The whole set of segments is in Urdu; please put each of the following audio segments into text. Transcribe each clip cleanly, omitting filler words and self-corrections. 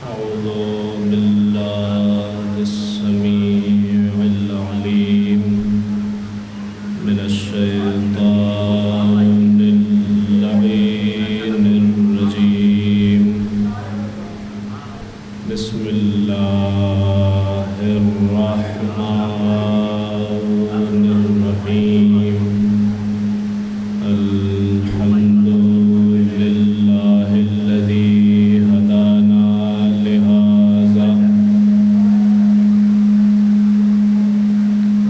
أعوذ بالله السميع العليم من الشيطان اللعين الرجيم. بسم الله الرحمن الرحيم. الحمد لله الذي هدانا لهذا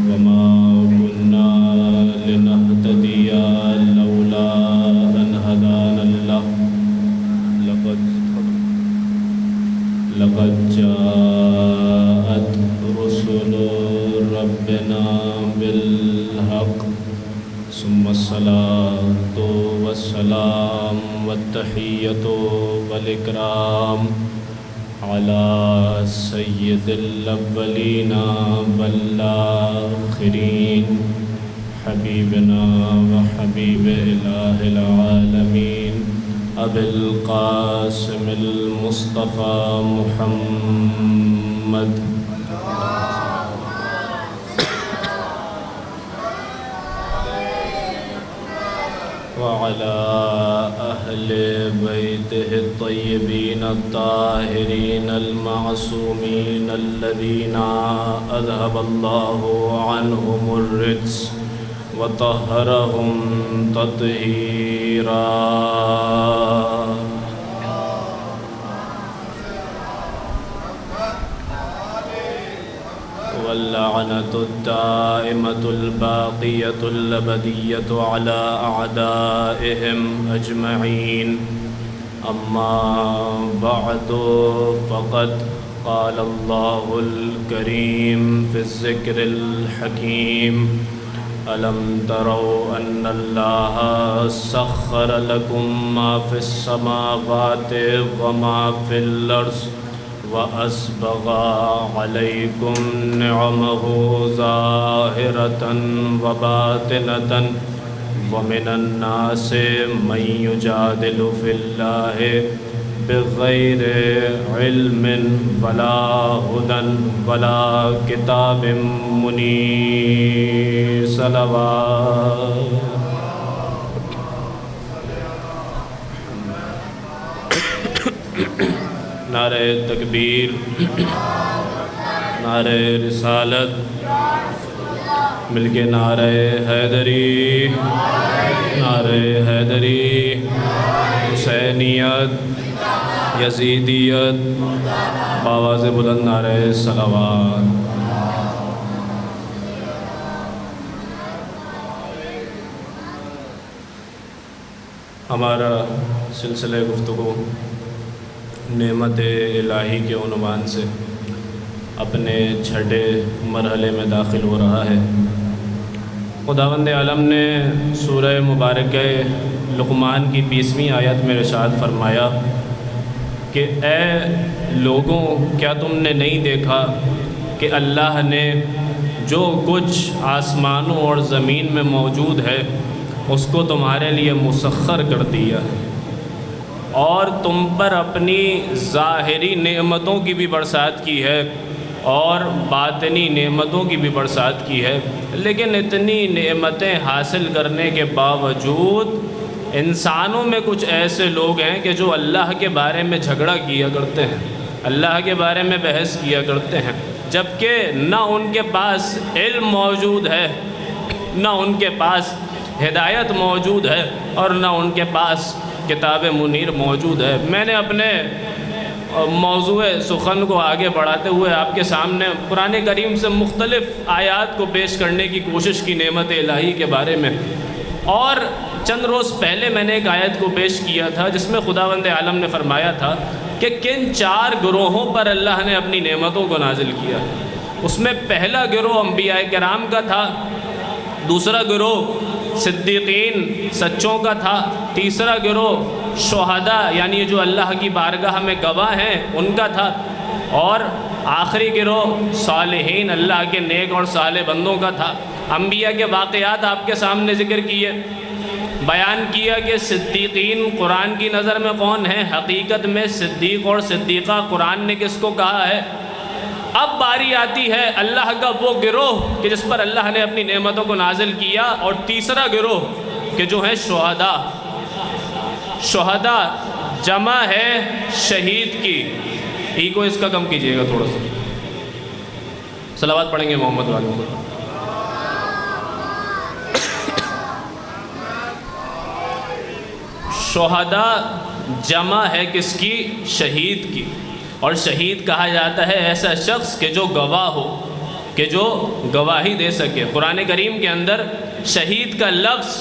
وما كنا لنهتدي لولا أن هدانا الله. لقد جاءت رسل ربنا بالحق ثم الصلاة والسلام والتحية والإكرام على سيد الأولين والآخرين حبيبنا وحبيب إله العالمين أبي القاسم المصطفى محمد وعلى أهل بيته الطيبين الطاهرين المعصومين الذين أذهب الله عنهم الرجس وطهرهم تطهيرا. واللعنة الدائمة الباقية الأبدية على أعدائهم أجمعين. أما بعد فقد قال الله الكريم في الذكر الحكيم: ألم تروا أن الله سخر لكم ما في السماوات وما في الأرض وأسبغ عليكم نعمه ظاهرة وباطنة ومن الناس من يجادل في الله بغير علم ولا هدى ولا كتاب منير. صلوات. نعرہ تکبیر، نعرہ رسالت، مل کے نعرہ حیدری، نعرہ حیدری، حسینیت، یزیدیت، بآواز بلند نعرہ صلوات. ہمارا سلسلہ گفتگو نعمت الہی کے عنوان سے اپنے چھٹے مرحلے میں داخل ہو رہا ہے. خداوند عالم نے سورہ مبارکہ لقمان کی 20ویں آیت میں ارشاد فرمایا کہ اے لوگوں، کیا تم نے نہیں دیکھا کہ اللہ نے جو کچھ آسمانوں اور زمین میں موجود ہے اس کو تمہارے لیے مسخر کر دیا ہے اور تم پر اپنی ظاہری نعمتوں کی بھی برسات کی ہے اور باطنی نعمتوں کی بھی برسات کی ہے. لیکن اتنی نعمتیں حاصل کرنے کے باوجود انسانوں میں کچھ ایسے لوگ ہیں کہ جو اللہ کے بارے میں جھگڑا کیا کرتے ہیں، اللہ کے بارے میں بحث کیا کرتے ہیں، جبکہ نہ ان کے پاس علم موجود ہے، نہ ان کے پاس ہدایت موجود ہے اور نہ ان کے پاس کتاب منیر موجود ہے. میں نے اپنے موضوع سخن کو آگے بڑھاتے ہوئے آپ کے سامنے قرآن کریم سے مختلف آیات کو پیش کرنے کی کوشش کی نعمت الہی کے بارے میں، اور چند روز پہلے میں نے ایک آیت کو پیش کیا تھا جس میں خداوند عالم نے فرمایا تھا کہ کن 4 گروہوں پر اللہ نے اپنی نعمتوں کو نازل کیا. اس میں پہلا گروہ انبیاء کرام کا تھا، دوسرا گروہ صدیقین سچوں کا تھا، تیسرا گروہ شہداء یعنی جو اللہ کی بارگاہ میں گواہ ہیں ان کا تھا، اور آخری گروہ صالحین اللہ کے نیک اور صالح بندوں کا تھا. انبیاء کے واقعات آپ کے سامنے ذکر کیے، بیان کیا کہ صدیقین قرآن کی نظر میں کون ہیں، حقیقت میں صدیق اور صدیقہ قرآن نے کس کو کہا ہے۔ اب باری آتی ہے اللہ کا وہ گروہ کہ جس پر اللہ نے اپنی نعمتوں کو نازل کیا، اور تیسرا گروہ کہ جو ہے شہداء۔ شہداء جمع ہے شہید کی، ای کو اس کا کم کیجئے گا تھوڑا سا، صلوات پڑھیں گے محمد والوں کو۔ شہداء جمع ہے کس کی، شہید کی، اور شہید کہا جاتا ہے ایسا شخص کہ جو گواہ ہو، کہ جو گواہی دے سکے۔ قرآن کریم کے اندر شہید کا لفظ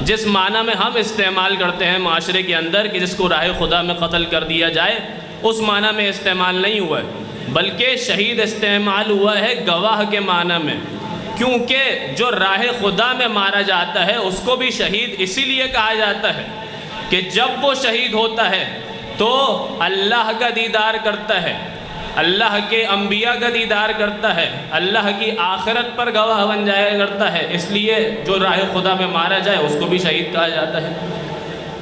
جس معنی میں ہم استعمال کرتے ہیں معاشرے کے اندر کہ جس کو راہ خدا میں قتل کر دیا جائے، اس معنی میں استعمال نہیں ہوا ہے، بلکہ شہید استعمال ہوا ہے گواہ کے معنی میں، کیونکہ جو راہ خدا میں مارا جاتا ہے اس کو بھی شہید اسی لیے کہا جاتا ہے کہ جب وہ شہید ہوتا ہے تو اللہ کا دیدار کرتا ہے، اللہ کے انبیاء کا دیدار کرتا ہے، اللہ کی آخرت پر گواہ بن جایا کرتا ہے، اس لیے جو راہ خدا میں مارا جائے اس کو بھی شہید کہا جاتا ہے۔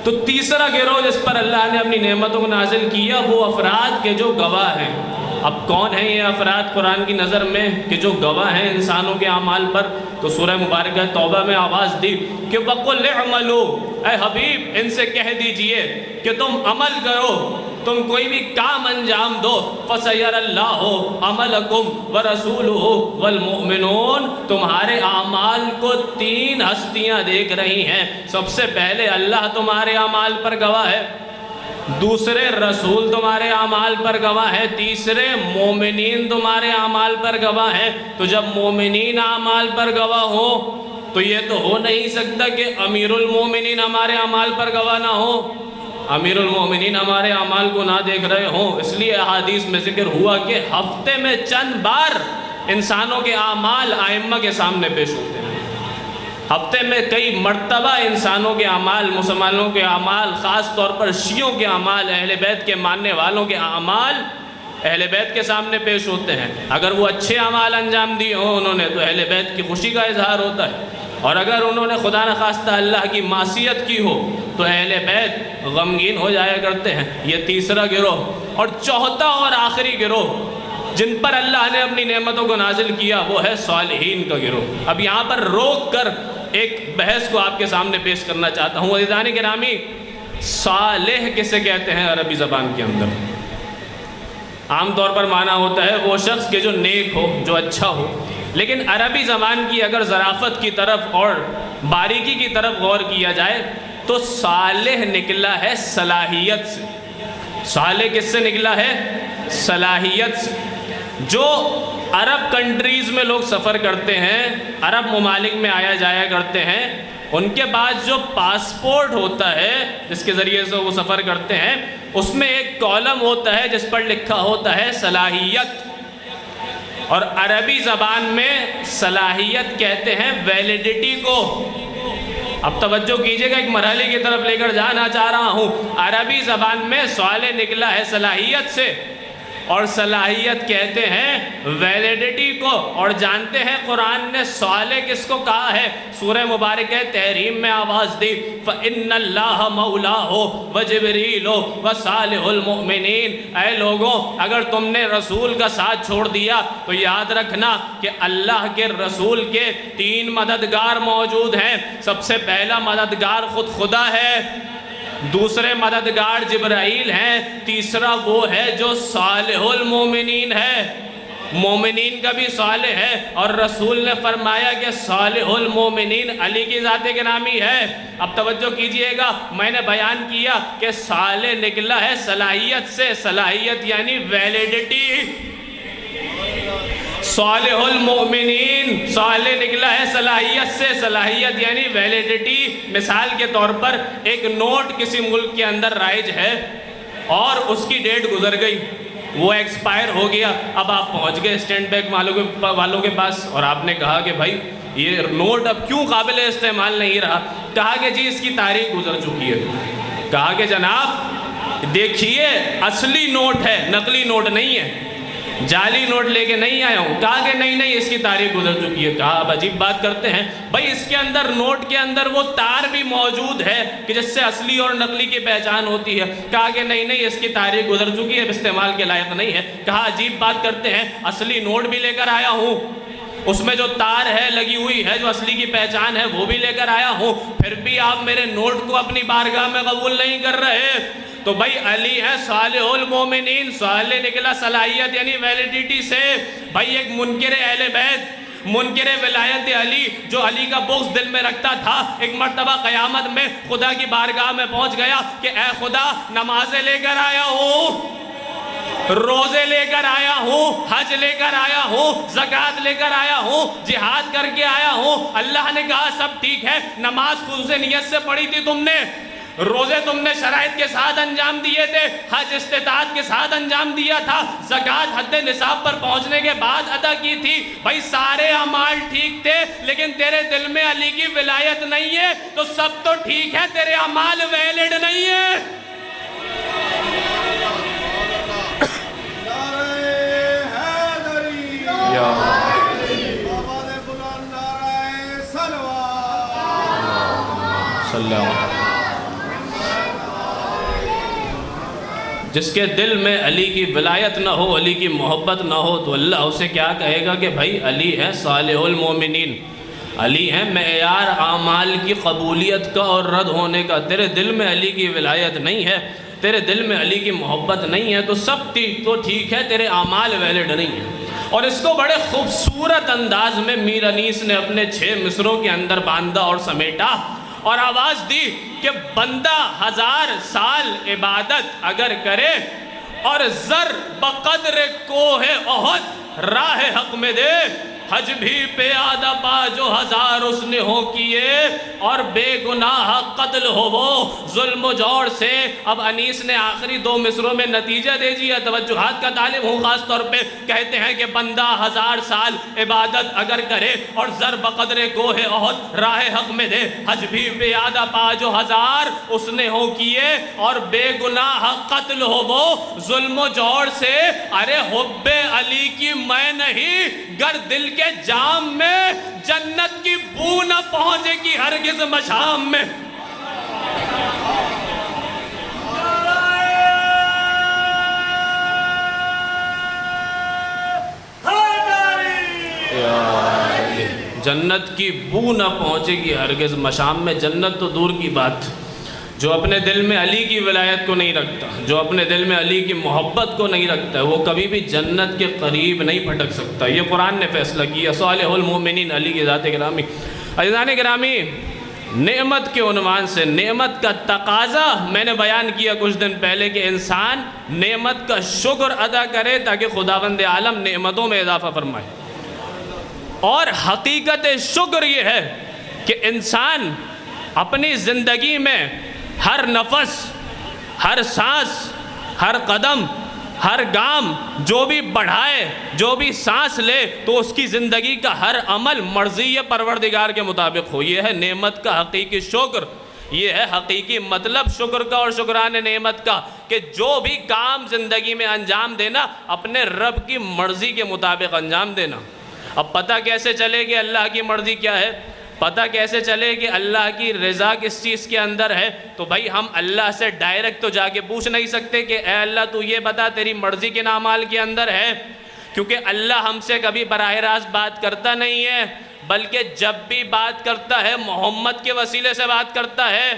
تو تیسرا گروہ جس پر اللہ نے اپنی نعمتوں کو نازل کیا وہ افراد کے جو گواہ ہیں۔ اب کون ہیں یہ افراد قرآن کی نظر میں کہ جو گواہ ہیں انسانوں کے اعمال پر؟ تو سورہ مبارکہ توبہ میں آواز دی کہ وَقُلْ اعْمَلُوا، اے حبیب ان سے کہہ دیجئے کہ تم عمل کرو، تم کوئی بھی کام انجام دو، فَسَيَرَ اللَّهُ عَمَلَكُمْ وَرَسُولُهُ وَالْمُؤْمِنُونَ، تمہارے اعمال کو تین ہستیاں دیکھ رہی ہیں۔ سب سے پہلے اللہ تمہارے اعمال پر گواہ ہے، دوسرے رسول تمہارے اعمال پر گواہ ہے، تیسرے مومنین تمہارے اعمال پر گواہ ہے۔ تو جب مومنین اعمال پر گواہ ہو تو یہ تو ہو نہیں سکتا کہ امیر المومنین ہمارے اعمال پر گواہ نہ ہو، امیر المومنین ہمارے اعمال کو نہ دیکھ رہے ہوں۔ اس لیے احادیث میں ذکر ہوا کہ ہفتے میں چند بار انسانوں کے اعمال ائمہ کے سامنے پیش ہوتے ہیں، ہفتے میں کئی مرتبہ انسانوں کے اعمال، مسلمانوں کے اعمال، خاص طور پر شیعوں کے اعمال، اہل بیت کے ماننے والوں کے اعمال اہل بیت کے سامنے پیش ہوتے ہیں۔ اگر وہ اچھے اعمال انجام دیے ہوں انہوں نے تو اہل بیت کی خوشی کا اظہار ہوتا ہے، اور اگر انہوں نے خدا نخواستہ اللہ کی معصیت کی ہو تو اہل بیت غمگین ہو جایا کرتے ہیں۔ یہ تیسرا گروہ۔ اور چوتھا اور آخری گروہ جن پر اللہ نے اپنی نعمتوں کو نازل کیا وہ ہے صالحین کا گروہ۔ اب یہاں پر روک کر ایک بحث کو آپ کے سامنے پیش کرنا چاہتا ہوں۔ عزیزان گرامی، صالح کسے کہتے ہیں عربی زبان کے اندر؟ عام طور پر معنی ہوتا ہے وہ شخص کہ جو نیک ہو، جو اچھا ہو، لیکن عربی زبان کی اگر ظرافت کی طرف اور باریکی کی طرف غور کیا جائے تو صالح نکلا ہے صلاحیت سے۔ صالح کس سے نکلا ہے؟ صلاحیت سے۔ جو عرب کنٹریز میں لوگ سفر کرتے ہیں، عرب ممالک میں آیا جایا کرتے ہیں، ان کے پاس جو پاسپورٹ ہوتا ہے جس کے ذریعے سے وہ سفر کرتے ہیں، اس میں ایک کالم ہوتا ہے جس پر لکھا ہوتا ہے صلاحیت، اور عربی زبان میں صلاحیت کہتے ہیں ویلیڈیٹی کو۔ اب توجہ کیجئے گا، ایک مرحلے کی طرف لے کر جانا چاہ رہا ہوں۔ عربی زبان میں صالح نکلا ہے صلاحیت سے، اور صلاحیت کہتے ہیں ویلیڈیٹی کو۔ اور جانتے ہیں قرآن نے صالح کس کو کہا ہے؟ سورہ مبارکہ تحریم میں آواز دی فَإِنَّ اللَّهَ مَوْلَاهُ وَجِبْرِيلُ وَصَالِحُ الْمُؤْمِنِينَ، اے لوگوں اگر تم نے رسول کا ساتھ چھوڑ دیا تو یاد رکھنا کہ اللہ کے رسول کے تین مددگار موجود ہیں۔ سب سے پہلا مددگار خود خدا ہے، دوسرے مددگار جبرائیل ہیں، تیسرا وہ ہے جو صالح المومنین ہے، مومنین کا بھی صالح ہے۔ اور رسول نے فرمایا کہ صالح المومنین علی کی ذات گرامی ہے۔ اب توجہ کیجئے گا، میں نے بیان کیا کہ صالح نکلا ہے صلاحیت سے، صلاحیت یعنی ویلیڈیٹی۔ صالح المؤمنین، صالح نکلا ہے صلاحیت سے، صلاحیت یعنی ویلیڈیٹی۔ مثال کے طور پر ایک نوٹ کسی ملک کے اندر رائج ہے اور اس کی ڈیٹ گزر گئی، وہ ایکسپائر ہو گیا۔ اب آپ پہنچ گئے اسٹینڈ بینک والوں کے پاس اور آپ نے کہا کہ بھائی یہ نوٹ اب کیوں قابل استعمال نہیں رہا؟ کہا کہ جی اس کی تاریخ گزر چکی ہے۔ کہا کہ جناب دیکھیے اصلی نوٹ ہے، نقلی نوٹ نہیں ہے۔ جعلی نوٹ لے کے نہیں آیا ہوں۔ کہا کہ نہیں اس کی تاریخ گزر چکی ہے۔ کہا اب عجیب بات کرتے ہیں بھائی اس کے اندر نوٹ کے اندر وہ تار بھی موجود ہے کہ جس سے اصلی اور نقلی کی پہچان ہوتی ہے۔ کہا کہ نہیں اس کی تاریخ گزر چکی ہے، اب استعمال کے لائق نہیں ہے۔ کہا عجیب بات کرتے ہیں اصلی نوٹ بھی لے کر آیا ہوں، اس میں جو تار ہے لگی ہوئی ہے جو اصلی کی پہچان ہے وہ بھی لے کر آیا ہوں، پھر بھی آپ میرے نوٹ کو اپنی بارگاہ میں قبول نہیں کر رہے۔ تو بھائی علی ہے صالح المومنین، صالح نکلا صلاحیت یعنی ویلیڈیٹی سے۔ بھائی ایک منکر اہل بیت، منکر ولایت علی جو علی کا بغض دل میں رکھتا تھا، ایک مرتبہ قیامت میں خدا کی بارگاہ میں پہنچ گیا کہ اے خدا نمازیں لے کر آیا ہوں، روزے لے کر آیا ہوں، حج لے کر آیا ہوں، زکوٰۃ لے کر آیا ہوں، جہاد کر کے آیا ہوں۔ اللہ نے کہا سب ٹھیک ہے، نماز خلوص نیت سے پڑھی تھی تم نے، روزے تم نے شرائط کے ساتھ انجام دیے تھے، حج استطاعت کے ساتھ انجام دیا تھا، زکوٰۃ حد نصاب پر پہنچنے کے بعد ادا کی تھی۔ بھائی سارے اعمال ٹھیک تھے لیکن تیرے دل میں علی کی ولایت نہیں ہے، تو سب تو ٹھیک ہے تیرے اعمال ویلڈ نہیں ہے۔ جس کے دل میں علی کی ولایت نہ ہو، علی کی محبت نہ ہو، تو اللہ اسے کیا کہے گا کہ بھائی علی ہے صالح المومنین، علی ہے معیار اعمال کی قبولیت کا اور رد ہونے کا۔ تیرے دل میں علی کی ولایت نہیں ہے، تیرے دل میں علی کی محبت نہیں ہے، تو سب تو ٹھیک ہے تیرے اعمال ویلڈ نہیں ہیں۔ اور اس کو بڑے خوبصورت انداز میں میر انیس نے اپنے 6 مصروں کے اندر باندھا اور سمیٹا اور آواز دی کہ بندہ 1000 سال عبادت اگر کرے اور زر بقدر کوہ احد راہ حق میں دے، حج بھی پیادہ پا جو 1000 اس نے ہو کیے، اور بے گناہ قتل ہو وہ ظلم و جور سے۔ اب انیس نے آخری 2 مصروں میں نتیجہ دے دیا، توجہات کا طالب ہوں خاص طور پہ، کہتے ہیں کہ بندہ 1000 سال عبادت اگر کرے اور زر بقدر کوہ احد راہ حق میں دے، حج بھی پیادہ پا جو 1000 اس نے ہو کیے، اور بے گناہ قتل ہو وہ ظلم و جور سے۔ ارے حب علی کی میں نہیں، گر دل کے جام میں جنت کی بو نہ پہنچے گی ہرگز مشام میں۔ جنت کی بو نہ پہنچے گی ہرگز مشام میں۔ جنت تو دور کی بات، جو اپنے دل میں علی کی ولایت کو نہیں رکھتا، جو اپنے دل میں علی کی محبت کو نہیں رکھتا ہے، وہ کبھی بھی جنت کے قریب نہیں پھٹک سکتا۔ یہ قرآن نے فیصلہ کیا۔ صالح المومنین علی کی ذات گرامی، عزیزان گرامی، نعمت کے عنوان سے نعمت کا تقاضا میں نے بیان کیا کچھ دن پہلے کہ انسان نعمت کا شکر ادا کرے تاکہ خداوند عالم نعمتوں میں اضافہ فرمائے۔ اور حقیقت شکر یہ ہے کہ انسان اپنی زندگی میں ہر نفس، ہر سانس، ہر قدم، ہر گام جو بھی بڑھائے، جو بھی سانس لے، تو اس کی زندگی کا ہر عمل مرضی پروردگار کے مطابق ہو۔ یہ ہے نعمت کا حقیقی شکر، یہ ہے حقیقی مطلب شکر کا اور شکران نعمت کا، کہ جو بھی کام زندگی میں انجام دینا اپنے رب کی مرضی کے مطابق انجام دینا۔ اب پتہ کیسے چلے کہ اللہ کی مرضی کیا ہے، پتہ کیسے چلے کہ اللہ کی رضا کس چیز کے اندر ہے؟ تو بھائی ہم اللہ سے ڈائریکٹ تو جا کے پوچھ نہیں سکتے کہ اے اللہ تو یہ بتا تیری مرضی کن اعمال کے اندر ہے، کیونکہ اللہ ہم سے کبھی براہ راست بات کرتا نہیں ہے، بلکہ جب بھی بات کرتا ہے محمد کے وسیلے سے بات کرتا ہے۔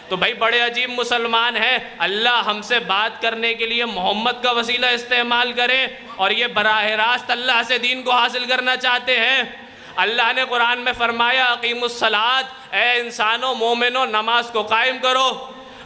تو بھائی بڑے عجیب مسلمان ہیں، اللہ ہم سے بات کرنے کے لیے محمد کا وسیلہ استعمال کریں اور یہ براہ راست اللہ سے دین کو حاصل کرنا چاہتے ہیں۔ اللہ نے قرآن میں فرمایا اقیموا الصلاۃ، اے انسانوں مومنوں نماز کو قائم کرو۔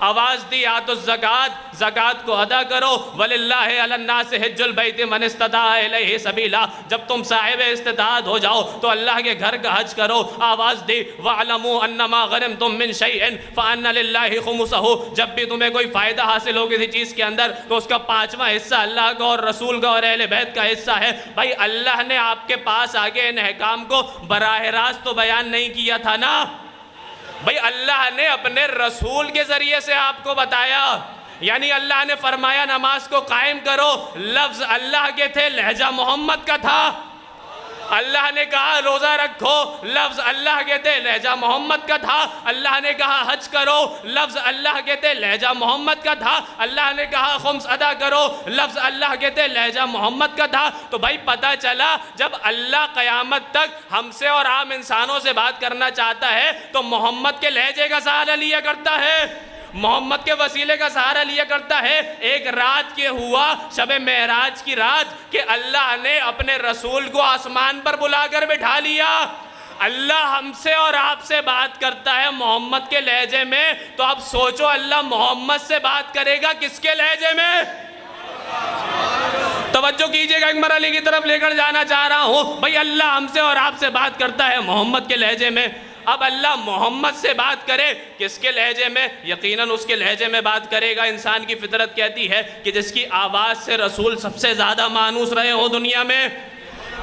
آواز دی آتوا الزکوٰۃ، زکوٰۃ کو ادا کرو۔ وَلِلَّهِ عَلَى النَّاسِ حِجُّ الْبَيْتِ مَنِ اسْتَطَاعَ إِلَيْهِ سَبِيلًا، جب تم صاحب استطاعت ہو جاؤ تو اللہ کے گھر کا حج کرو۔ آواز دی وَاعْلَمُوا أَنَّمَا غَنِمْتُم مِّن شَيْءٍ فَأَنَّ لِلَّهِ خُمُسَهُ، جب بھی تمہیں کوئی فائدہ حاصل ہو کسی چیز کے اندر تو اس کا 5واں حصہ اللہ کا اور رسول کا اور اہل بیت کا حصہ ہے۔ بھائی اللہ نے آپ کے پاس آگے ان احکام کو براہ راست تو بیان نہیں کیا تھا نا، بھئی اللہ نے اپنے رسول کے ذریعے سے آپ کو بتایا یعنی اللہ نے فرمایا نماز کو قائم کرو، لفظ اللہ کے تھے، لہجہ محمد کا تھا۔ اللہ نے کہا روزہ رکھو، لفظ اللہ کے تھے، لہجہ محمد کا تھا۔ اللہ نے کہا حج کرو، لفظ اللہ کے تھے، لہجہ محمد کا تھا۔ اللہ نے کہا خمس ادا کرو، لفظ اللہ کے تھے، لہجہ محمد کا تھا۔ تو بھائی پتہ چلا جب اللہ قیامت تک ہم سے اور عام انسانوں سے بات کرنا چاہتا ہے تو محمد کے لہجے کا سہارا لیا کرتا ہے، محمد کے وسیلے کا سہارا لیا کرتا ہے۔ ایک رات کے ہوا شب معراج کی رات کہ اللہ نے اپنے رسول کو آسمان پر بلا کر بٹھا لیا۔ اللہ ہم سے اور آپ سے بات کرتا ہے محمد کے لہجے میں، تو اب سوچو اللہ محمد سے بات کرے گا کس کے لہجے میں؟ توجہ کیجئے گا، ایک مرحلے کی طرف لے کر جانا چاہ رہا ہوں۔ بھائی اللہ ہم سے اور آپ سے بات کرتا ہے محمد کے لہجے میں، اب اللہ محمد سے بات کرے کس کے لہجے میں؟ یقیناً اس کے لہجے میں بات کرے گا۔ انسان کی فطرت کہتی ہے کہ جس کی آواز سے رسول سب سے زیادہ مانوس رہے ہوں دنیا میں،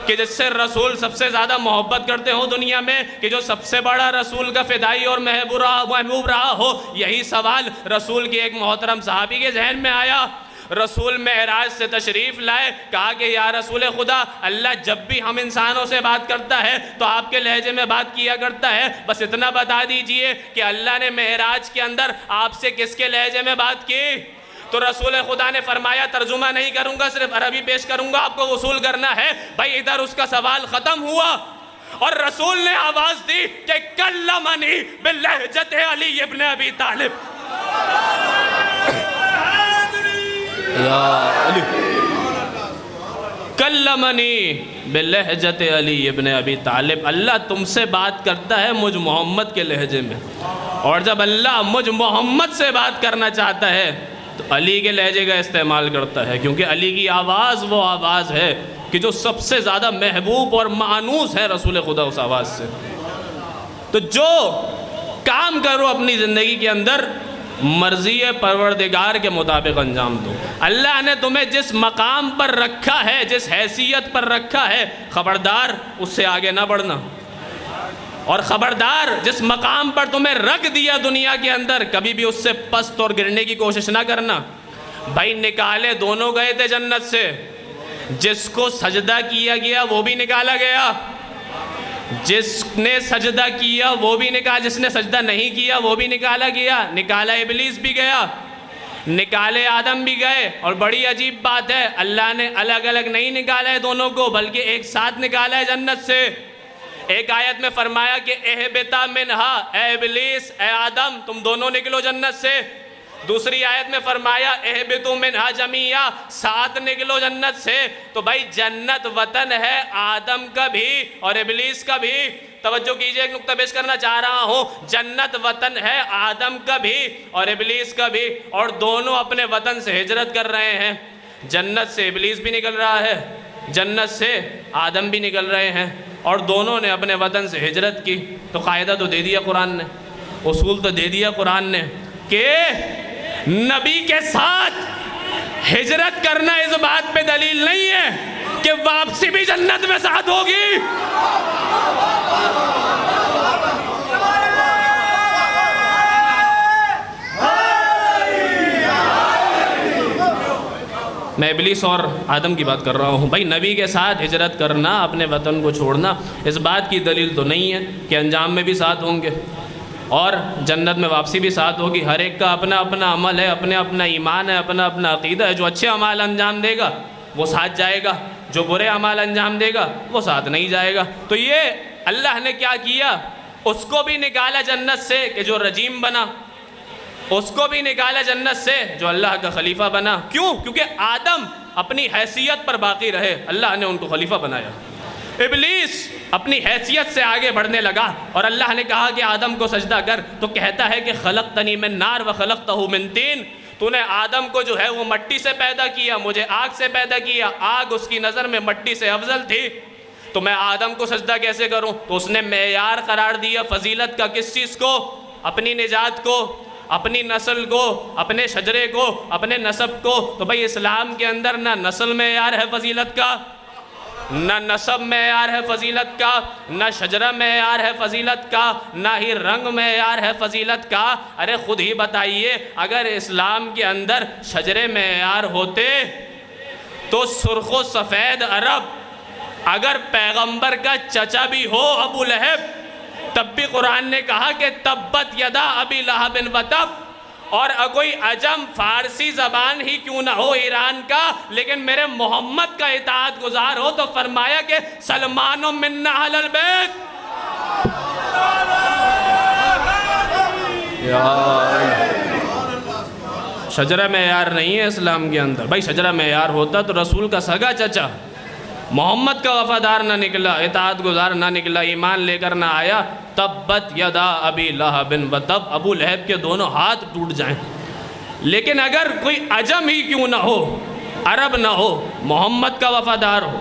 کہ جس سے رسول سب سے زیادہ محبت کرتے ہوں دنیا میں، کہ جو سب سے بڑا رسول کا فدائی اور محبوب رہا ہو۔ یہی سوال رسول کے ایک محترم صحابی کے ذہن میں آیا۔ رسول معراج سے تشریف لائے، کہا کہ یا رسول خدا، اللہ جب بھی ہم انسانوں سے بات کرتا ہے تو آپ کے لہجے میں بات کیا کرتا ہے، بس اتنا بتا دیجئے کہ اللہ نے معراج کے اندر آپ سے کس کے لہجے میں بات کی؟ تو رسول خدا نے فرمایا ترجمہ نہیں کروں گا، صرف عربی پیش کروں گا، آپ کو وصول کرنا ہے۔ بھائی ادھر اس کا سوال ختم ہوا اور رسول نے آواز دی کہ کلمنی بلہجت علی ابن ابی طالب، یا علی، کلمنی بلہجت علی ابن ابی طالب، اللہ تم سے بات کرتا ہے مجھ محمد کے لہجے میں، اور جب اللہ مجھ محمد سے بات کرنا چاہتا ہے تو علی کے لہجے کا استعمال کرتا ہے، کیونکہ علی کی آواز وہ آواز ہے کہ جو سب سے زیادہ محبوب اور مانوس ہے رسول خدا اس آواز سے۔ تو جو کام کرو اپنی زندگی کے اندر مرضی پروردگار کے مطابق انجام دو۔ اللہ نے تمہیں جس مقام پر رکھا ہے، جس حیثیت پر رکھا ہے، خبردار اس سے آگے نہ بڑھنا، اور خبردار جس مقام پر تمہیں رکھ دیا دنیا کے اندر کبھی بھی اس سے پست اور گرنے کی کوشش نہ کرنا۔ بھائی نکالے دونوں گئے تھے جنت سے، جس کو سجدہ کیا گیا وہ بھی نکالا گیا، جس نے سجدہ کیا وہ بھی نکالا، جس نے سجدہ نہیں کیا وہ بھی نکالا گیا، نکالا ابلیس بھی گیا، نکالے آدم بھی گئے۔ اور بڑی عجیب بات ہے اللہ نے الگ الگ نہیں نکالا ہے دونوں کو، بلکہ ایک ساتھ نکالا ہے جنت سے۔ ایک آیت میں فرمایا کہ اہبتا منہا، اے ابلیس اے آدم تم دونوں نکلو جنت سے۔ دوسری آیت میں فرمایا اہبتو منہا جمیعا، ساتھ نکلو جنت سے۔ تو بھائی جنت وطن ہے آدم کا بھی اور ابلیس کا بھی۔ توجہ کیجئے، ایک نقطہ پیش کرنا چاہ رہا ہوں، جنت وطن ہے آدم کا بھی اور ابلیس کا بھی، اور دونوں اپنے وطن سے ہجرت کر رہے ہیں۔ جنت سے ابلیس بھی نکل رہا ہے، جنت سے آدم بھی نکل رہے ہیں، اور دونوں نے اپنے وطن سے ہجرت کی۔ تو قاعدہ تو دے دیا قرآن نے، اصول تو دے دیا قرآن نے کہ نبی کے ساتھ ہجرت کرنا اس بات پہ دلیل نہیں ہے کہ واپسی بھی جنت میں ساتھ ہوگی۔ میں ابلیس اور آدم کی بات کر رہا ہوں۔ بھائی نبی کے ساتھ ہجرت کرنا، اپنے وطن کو چھوڑنا، اس بات کی دلیل تو نہیں ہے کہ انجام میں بھی ساتھ ہوں گے اور جنت میں واپسی بھی ساتھ ہوگی۔ ہر ایک کا اپنا اپنا عمل ہے، اپنا اپنا ایمان ہے، اپنا اپنا عقیدہ ہے۔ جو اچھے اعمال انجام دے گا وہ ساتھ جائے گا، جو برے اعمال انجام دے گا وہ ساتھ نہیں جائے گا۔ تو یہ اللہ نے کیا کیا، اس کو بھی نکالا جنت سے کہ جو رجیم بنا، اس کو بھی نکالا جنت سے جو اللہ کا خلیفہ بنا۔ کیوں؟ کیونکہ آدم اپنی حیثیت پر باقی رہے، اللہ نے ان کو خلیفہ بنایا۔ ابلیس اپنی حیثیت سے آگے بڑھنے لگا اور اللہ نے کہا کہ آدم کو سجدہ کر، تو کہتا ہے کہ خلقتنی من نار وخلقتہ من طین، تو نے آدم کو جو ہے وہ مٹی سے پیدا کیا، مجھے آگ سے پیدا کیا، آگ اس کی نظر میں مٹی سے افضل تھی، تو میں آدم کو سجدہ کیسے کروں؟ تو اس نے معیار قرار دیا فضیلت کا، کس چیز کو؟ اپنی نجات کو، اپنی نسل کو، اپنے شجرے کو، اپنے نسب کو۔ تو بھائی اسلام کے اندر نہ نسل معیار ہے فضیلت کا، نہ نسب معیار ہے فضیلت کا، نہ شجرہ معیار ہے فضیلت کا، نہ ہی رنگ معیار ہے فضیلت کا۔ ارے خود ہی بتائیے، اگر اسلام کے اندر شجرے معیار ہوتے تو سرخ و سفید عرب اگر پیغمبر کا چچا بھی ہو ابو لہب، تب بھی قرآن نے کہا کہ تبت یدا ابی لہب و تب، اور کوئی عجم فارسی زبان ہی کیوں نہ ہو ایران کا، لیکن میرے محمد کا اطاعت گزار ہو تو فرمایا کہ سلمان منا اہل البیت۔ شجرہ معیار نہیں ہے اسلام کے اندر۔ بھائی شجرہ معیار ہوتا تو رسول کا سگا چچا محمد کا وفادار نہ نکلا، اطاعت گزار نہ نکلا، ایمان لے کر نہ آیا، تبت یدا ابی لہب و تب، ابو لہب کے دونوں ہاتھ ٹوٹ جائیں۔ لیکن اگر کوئی عجم ہی کیوں نہ ہو، عرب نہ ہو، محمد کا وفادار ہو،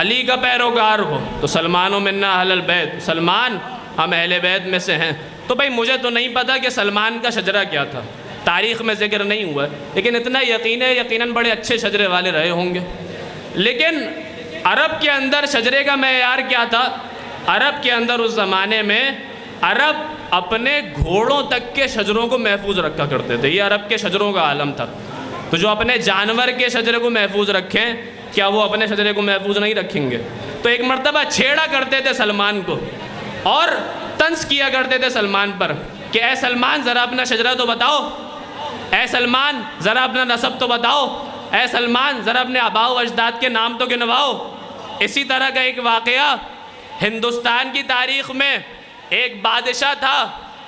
علی کا پیروکار ہو، تو سلمان منا اہل البیت، سلمان ہم اہل بیت میں سے ہیں۔ تو بھائی مجھے تو نہیں پتا کہ سلمان کا شجرہ کیا تھا، تاریخ میں ذکر نہیں ہوا ہے، لیکن اتنا یقیناً بڑے اچھے شجرے والے رہے ہوں گے۔ لیکن عرب کے اندر شجرے کا معیار کیا تھا؟ عرب کے اندر اس زمانے میں عرب اپنے گھوڑوں تک کے شجروں کو محفوظ رکھا کرتے تھے، یہ عرب کے شجروں کا عالم تھا۔ تو جو اپنے جانور کے شجرے کو محفوظ رکھیں، کیا وہ اپنے شجرے کو محفوظ نہیں رکھیں گے؟ تو ایک مرتبہ چھیڑا کرتے تھے سلمان کو اور طنز کیا کرتے تھے سلمان پر کہ اے سلمان ذرا اپنا شجرہ تو بتاؤ، اے سلمان ذرا اپنا نسب تو بتاؤ، اے سلمان ذرا اپنے آباء و اجداد کے نام تو گنواؤ۔ اسی طرح کا ایک واقعہ ہندوستان کی تاریخ میں، ایک بادشاہ تھا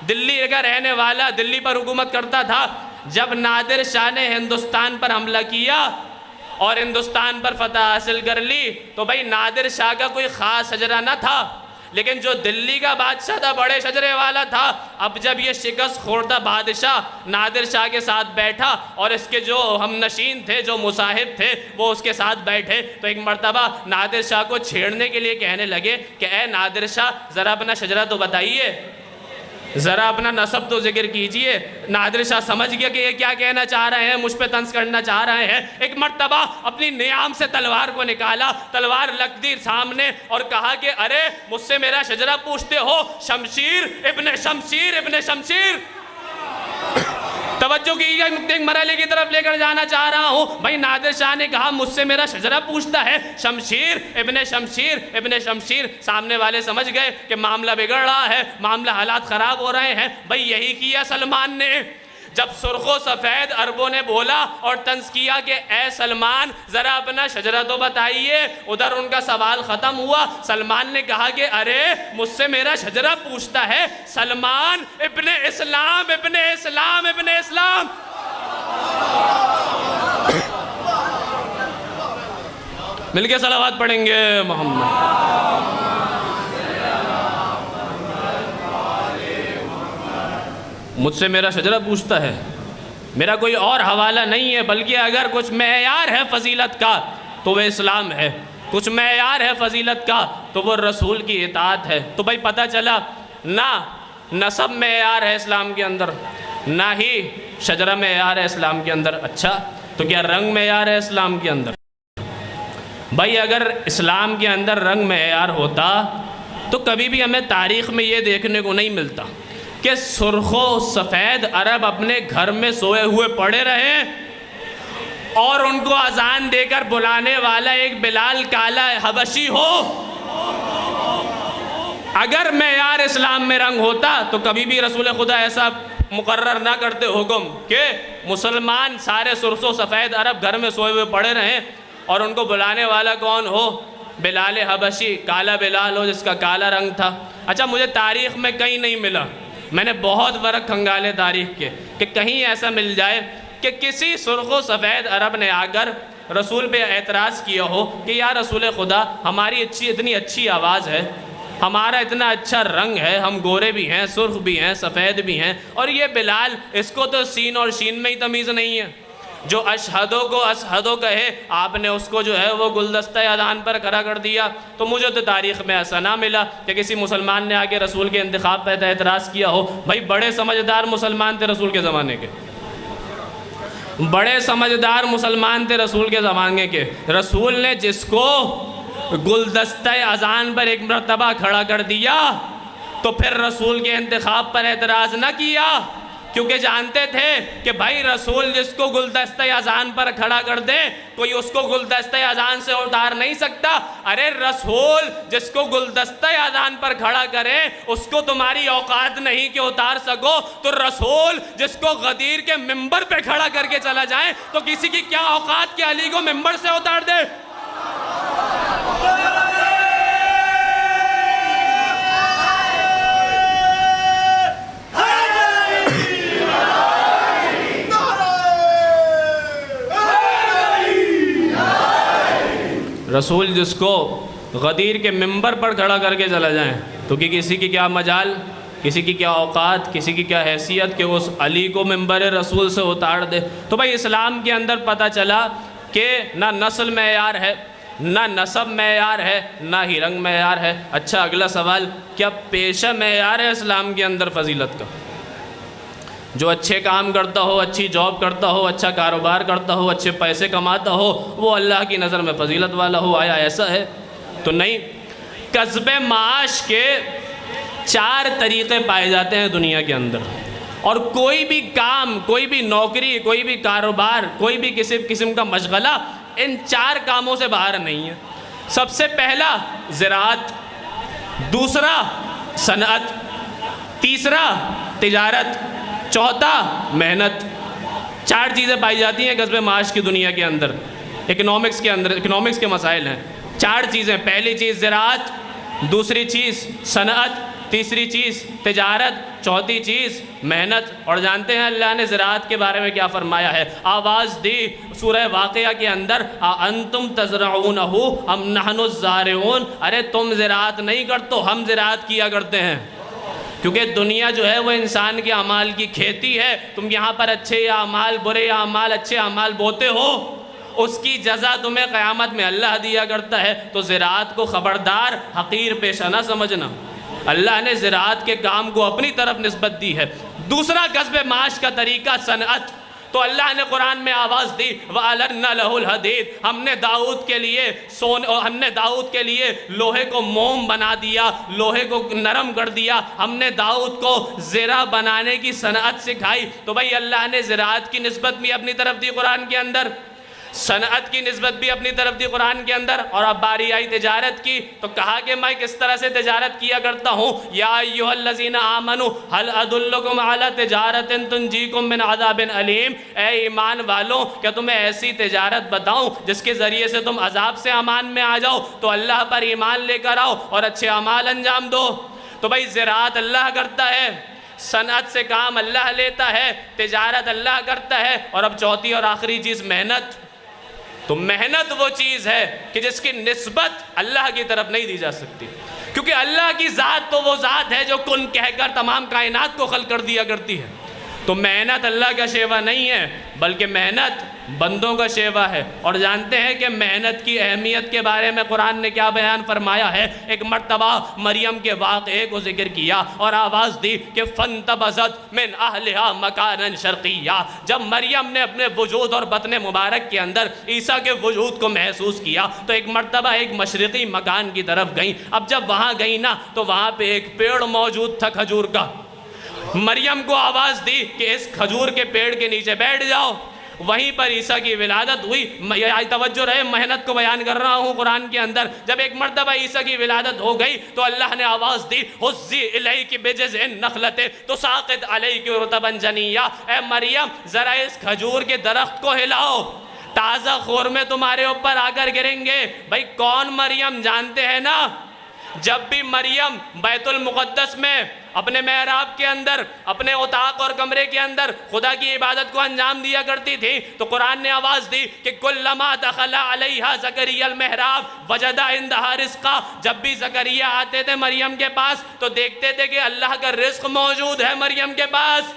دلی کا رہنے والا، دلی پر حکومت کرتا تھا۔ جب نادر شاہ نے ہندوستان پر حملہ کیا اور ہندوستان پر فتح حاصل کر لی تو بھائی نادر شاہ کا کوئی خاص شجرہ نہ تھا، لیکن جو دلی کا بادشاہ تھا بڑے شجرے والا تھا۔ اب جب یہ شکست خوردہ بادشاہ نادر شاہ کے ساتھ بیٹھا اور اس کے جو ہم نشین تھے، جو مصاحب تھے، وہ اس کے ساتھ بیٹھے تو ایک مرتبہ نادر شاہ کو چھیڑنے کے لیے کہنے لگے کہ اے نادر شاہ ذرا اپنا شجرہ تو بتائیے، ذرا اپنا نسب تو ذکر کیجئے۔ نادر شاہ سمجھ گیا کہ یہ کیا کہنا چاہ رہے ہیں، مجھ پہ طنز کرنا چاہ رہے ہیں۔ ایک مرتبہ اپنی نیام سے تلوار کو نکالا، تلوار لگ دی سامنے اور کہا کہ ارے مجھ سے میرا شجرہ پوچھتے ہو، شمشیر ابن شمشیر ابن شمشیر۔ توجہ کی ایک مرحلے کی طرف لے کر جانا چاہ رہا ہوں۔ بھائی نادر شاہ نے کہا مجھ سے میرا شجرہ پوچھتا ہے، شمشیر ابن شمشیر ابن شمشیر۔ سامنے والے سمجھ گئے کہ معاملہ بگڑ رہا ہے، معاملہ حالات خراب ہو رہے ہیں۔ بھائی یہی کیا سلمان نے، جب سرخ و سفید عربوں نے بولا اور طنز کیا کہ اے سلمان ذرا اپنا شجرہ تو بتائیے، ادھر ان کا سوال ختم ہوا۔ سلمان نے کہا کہ ارے مجھ سے میرا شجرہ پوچھتا ہے سلمان ابن اسلام ابن اسلام ابن اسلام۔ مل کے صلوات پڑھیں گے محمد۔ مجھ سے میرا شجرہ پوچھتا ہے، میرا کوئی اور حوالہ نہیں ہے، بلکہ اگر کچھ معیار ہے فضیلت کا تو وہ اسلام ہے، کچھ معیار ہے فضیلت کا تو وہ رسول کی اطاعت ہے۔ تو بھائی پتہ چلا نہ نسب معیار ہے اسلام کے اندر، نہ ہی شجرہ معیار ہے اسلام کے اندر۔ اچھا تو کیا رنگ معیار ہے اسلام کے اندر؟ بھائی اگر اسلام کے اندر رنگ معیار ہوتا تو کبھی بھی ہمیں تاریخ میں یہ دیکھنے کو نہیں ملتا کہ سرخ و سفید عرب اپنے گھر میں سوئے ہوئے پڑے رہے اور ان کو اذان دے کر بلانے والا ایک بلال کالا حبشی ہو۔ اگر معیار اسلام میں رنگ ہوتا تو کبھی بھی رسول خدا ایسا مقرر نہ کرتے حکم کہ مسلمان سارے سرخ و سفید عرب گھر میں سوئے ہوئے پڑے رہیں اور ان کو بلانے والا کون ہو؟ بلال حبشی، کالا بلال ہو جس کا کالا رنگ تھا۔ اچھا مجھے تاریخ میں کہیں نہیں ملا، میں نے بہت ورق کھنگالے تاریخ کے کہ کہیں ایسا مل جائے کہ کسی سرخ و سفید عرب نے آ کر رسول پہ اعتراض کیا ہو کہ یا رسول خدا ہماری اتنی اچھی آواز ہے، ہمارا اتنا اچھا رنگ ہے، ہم گورے بھی ہیں، سرخ بھی ہیں، سفید بھی ہیں، اور یہ بلال اس کو تو سین اور شین میں ہی تمیز نہیں ہے، جو اشہدو کو اسہدو کہے آپ نے اس کو جو ہے وہ گلدستہ اذان پر کھڑا کر دیا۔ تو مجھے تو تاریخ میں ایسا نہ ملا کہ کسی مسلمان نے آگے رسول کے انتخاب پہ اعتراض کیا ہو۔ بھائی بڑے سمجھدار مسلمان تھے رسول کے زمانے کے، بڑے سمجھدار مسلمان تھے رسول کے زمانے کے۔ رسول نے جس کو گلدستہ اذان پر ایک مرتبہ کھڑا کر دیا تو پھر رسول کے انتخاب پر اعتراض نہ کیا، کیونکہ جانتے تھے کہ بھائی رسول جس کو گلدستہ اذان پر کھڑا کر دے کوئی اس کو گلدستہ اذان سے اتار نہیں سکتا۔ ارے رسول جس کو گلدستہ اذان پر کھڑا کرے اس کو تمہاری اوقات نہیں کہ اتار سکو، تو رسول جس کو غدیر کے ممبر پہ کھڑا کر کے چلا جائے تو کسی کی کیا اوقات کہ علی کو ممبر سے اتار دے؟ رسول جس کو غدیر کے ممبر پر کھڑا کر کے چلا جائیں تو کہ کسی کی کیا مجال، کسی کی کیا اوقات، کسی کی کیا حیثیت کہ اس علی کو ممبر رسول سے اتار دے۔ تو بھائی اسلام کے اندر پتہ چلا کہ نہ نسل معیار ہے، نہ نسب معیار ہے، نہ ہی رنگ معیار ہے۔ اچھا اگلا سوال، کیا پیشہ معیار ہے اسلام کے اندر فضیلت کا؟ جو اچھے کام کرتا ہو، اچھی جاب کرتا ہو، اچھا کاروبار کرتا ہو، اچھے پیسے کماتا ہو، وہ اللہ کی نظر میں فضیلت والا ہو، آیا ایسا ہے؟ تو نہیں۔ کسب معاش کے 4 طریقے پائے جاتے ہیں دنیا کے اندر، اور کوئی بھی کام، کوئی بھی نوکری، کوئی بھی کاروبار، کوئی بھی کسی قسم کا مشغلہ ان 4 کاموں سے باہر نہیں ہے۔ سب سے پہلا زراعت، دوسرا صنعت، تیسرا تجارت، چوتھا محنت۔ 4 چیزیں پائی جاتی ہیں کسب معاش کی دنیا کے اندر، اکنامکس کے اندر، اکنامکس کے مسائل ہیں۔ 4 چیزیں، پہلی چیز زراعت، دوسری چیز صنعت، تیسری چیز تجارت، چوتھی چیز محنت۔ اور جانتے ہیں اللہ نے زراعت کے بارے میں کیا فرمایا ہے؟ آواز دی سورہ واقعہ کے اندر، انتم تزرعونہ ام نحن الزارعون، ارے تم زراعت نہیں کرتے، ہم زراعت کیا کرتے ہیں۔ کیونکہ دنیا جو ہے وہ انسان کے اعمال کی کھیتی ہے۔ تم یہاں پر اچھے اعمال، برے اعمال، اچھے اعمال بوتے ہو، اس کی جزا تمہیں قیامت میں اللہ دیا کرتا ہے۔ تو زراعت کو خبردار حقیر پیشہ نہ سمجھنا، اللہ نے زراعت کے کام کو اپنی طرف نسبت دی ہے۔ دوسرا کسب معاش کا طریقہ صنعت، تو اللہ نے قرآن میں آواز دی وَأَلَنَّا لَهُ الْحَدِيدِ، ہم نے داؤد کے لیے لوہے کو موم بنا دیا، لوہے کو نرم کر دیا، ہم نے داؤد کو زرہ بنانے کی صنعت سکھائی۔ تو بھائی اللہ نے زراعت کی نسبت بھی اپنی طرف دی قرآن کے اندر، صنعت کی نسبت بھی اپنی طرف دی قرآن کے اندر، اور اب باری آئی تجارت کی تو کہا کہ میں کس طرح سے تجارت کیا کرتا ہوں۔ یا ایھا الذین آمنوا هل ادلکم علی تجارۃ تنجیکم من عذاب علیم، اے ایمان والوں کیا تمہیں ایسی تجارت بتاؤں جس کے ذریعے سے تم عذاب سے امان میں آ جاؤ؟ تو اللہ پر ایمان لے کر آؤ اور اچھے اعمال انجام دو۔ تو بھائی زراعت اللہ کرتا ہے، صنعت سے کام اللہ لیتا ہے، تجارت اللہ کرتا ہے، اور اب چوتھی اور آخری چیز محنت۔ تو محنت وہ چیز ہے کہ جس کی نسبت اللہ کی طرف نہیں دی جا سکتی، کیونکہ اللہ کی ذات تو وہ ذات ہے جو کن کہہ کر تمام کائنات کو خلق کر دیا کرتی ہے۔ تو محنت اللہ کا شیوا نہیں ہے بلکہ محنت بندوں کا شیوا ہے۔ اور جانتے ہیں کہ محنت کی اہمیت کے بارے میں قرآن نے کیا بیان فرمایا ہے؟ ایک مرتبہ مریم کے واقعے کو ذکر کیا اور آواز دی کہ فَانْتَبَذَتْ مِنْ أَهْلِهَا مَكَانًا شَرْقِيًّا، جب مریم نے اپنے وجود اور بطن مبارک کے اندر عیسیٰ کے وجود کو محسوس کیا تو ایک مرتبہ ایک مشرقی مکان کی طرف گئیں۔ اب جب وہاں گئیں نا تو وہاں پہ ایک پیڑ موجود تھا کھجور کا۔ مریم کو آواز دی کہ اس کھجور کے پیڑ کے نیچے بیٹھ جاؤ۔ وہیں پر عیسیٰ کی ولادت ہوئی۔ توجہ رہے، محنت کو بیان کر رہا ہوں قرآن کے اندر۔ جب ایک مرتبہ عیسیٰ کی ولادت ہو گئی تو اللہ نے آواز دی حُزِّی إِلَيْكِ بِجِذْعِ النَّخْلَةِ تُسَاقِطْ عَلَيْكِ رُطَبًا جَنِيًّا، اے مریم ذرا اس کھجور کے درخت کو ہلاؤ، تازہ خورمے تمہارے اوپر آ کر گریں گے۔ بھائی کون مریم جانتے ہیں نا؟ جب بھی مریم بیت المقدس میں اپنے محراب کے اندر، اپنے اتاق اور کمرے کے اندر خدا کی عبادت کو انجام دیا کرتی تھی تو قرآن نے آواز دی کہ کلما دخل علیہا زکریا المحراب وجد عندہا رزقا، جب بھی زکریا آتے تھے مریم کے پاس تو دیکھتے تھے کہ اللہ کا رزق موجود ہے مریم کے پاس۔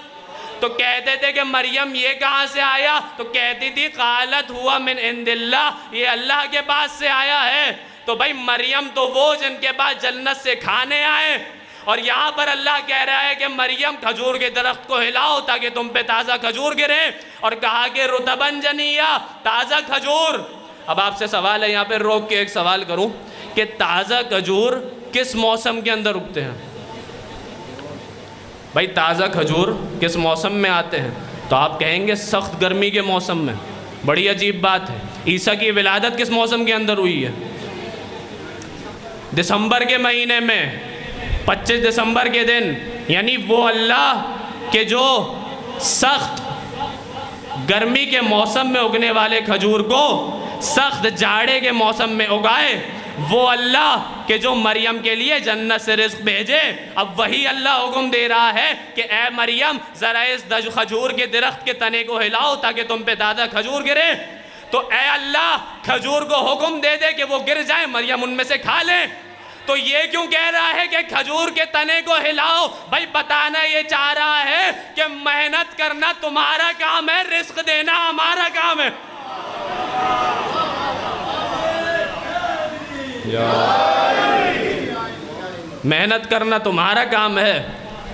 تو کہتے تھے کہ مریم یہ کہاں سے آیا؟ تو کہتی تھی قالت ہوا من عند اللہ، یہ اللہ کے پاس سے آیا ہے۔ تو بھائی مریم تو وہ جن کے پاس جنت سے کھانے آئے، اور یہاں پر اللہ کہہ رہا ہے کہ مریم کھجور کے درخت کو ہلاؤ تاکہ تم پہ تازہ کھجور گرے، اور کہا کہ رطباً جنیہ، تازہ کھجور۔ اب آپ سے سوال ہے، یہاں پہ روک کے ایک سوال کروں کہ تازہ کھجور کس موسم کے اندر اگتے ہیں؟ بھائی تازہ کھجور کس موسم میں آتے ہیں؟ تو آپ کہیں گے سخت گرمی کے موسم میں۔ بڑی عجیب بات ہے، عیسیٰ کی ولادت کس موسم کے اندر ہوئی ہے؟ دسمبر کے مہینے میں، 25 دسمبر کے دن، یعنی وہ اللہ کہ جو سخت گرمی کے موسم میں اگنے والے کھجور کو سخت جاڑے کے موسم میں اگائے، وہ اللہ کہ جو مریم کے لیے جنت سے رزق بھیجے، اب وہی اللہ حکم دے رہا ہے کہ اے مریم ذرا اس کھجور کے درخت کے تنے کو ہلاؤ تاکہ تم پہ تازہ کھجور گرے۔ تو اے اللہ کھجور کو حکم دے دے کہ وہ گر جائیں، مریم ان میں سے کھا لیں۔ تو یہ کیوں کہہ رہا ہے کہ کھجور کے تنے کو ہلاؤ؟ بھائی بتانا یہ چاہ رہا ہے کہ محنت کرنا تمہارا کام ہے، رزق دینا ہمارا کام ہے۔ محنت کرنا تمہارا کام ہے،